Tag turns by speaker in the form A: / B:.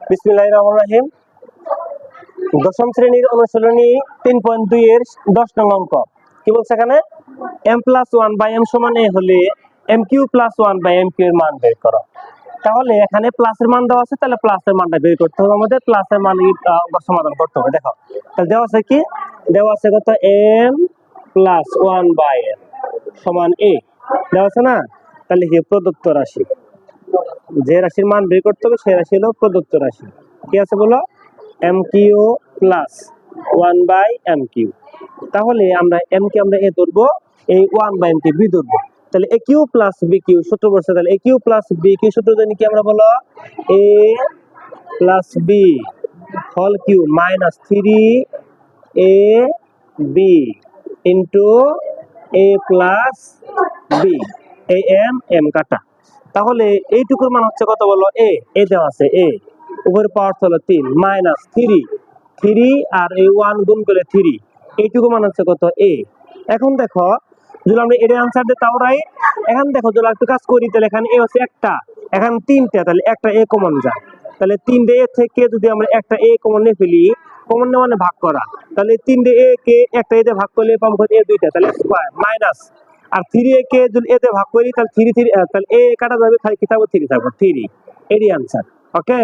A: বিসমিল্লাহির রহমানির রহিম। দশম শ্রেণীর অনুশীলনী 3.2 এর 10 নং অঙ্ক। কি বলছে এখানে? m+1/m = a হলে m3+1/m3 এর মান বের করো। তাহলে এখানে প্লাসের মান দেওয়া আছে, তাহলে প্লাসের মানটা বের করতে হবে আমাদের। প্লাসের মান সমাধান করতে হবে। দেখো তাহলে দেওয়া আছে কি, দেওয়া আছে কত, m+1/m সমান a দেওয়া আছে না। তাহলে কি প্রদত্ত রাশি, যে রাশির মান বের করতে হবে সেই রাশি হলো প্রদত্ত রাশি। কি আছে বলো? m3+1/m3। তাহলে আমরা m কে আমরা a ধরবো, এই 1/m কে b ধরবো। তাহলে a cube plus b cube সূত্র বলছে, তাহলে a cube plus b cube সূত্র জানি কি আমরা বলো, a plus b whole cube minus 3ab into a plus b। এই m কাটা। তাহলে এইটুকুর মান হচ্ছে কত বলো, a দেওয়া আছে, a উপরে পাওয়ার হলো 3 মাইনাস 3 আর এই 1 গুণ করে 3, এইটুকু মান হচ্ছে কত, a। এখন দেখো যদি আমরা এর आंसर দিই তাও রাইট। এখন দেখো যদি একটু কাজ করি, তাহলে এখানে a হচ্ছে একটা, এখন তিনটা, তাহলে একটা a কমন যায়। তাহলে 3টে a থেকে যদি আমরা একটা a কমন নিয়ে ফেলি, কমন নেওয়া মানে ভাগ করা, তাহলে 3টে a কে একটা a তে ভাগ করলে পাবো a দুইটা, তাহলে স্কয়ার মাইনাস। আর 3a কে যদি a তে ভাগ করি তাহলে 3 তাহলে a কাটা যাবে, খালি কি থাকবে 3 থাকবে, 3 এরই आंसर। ওকে।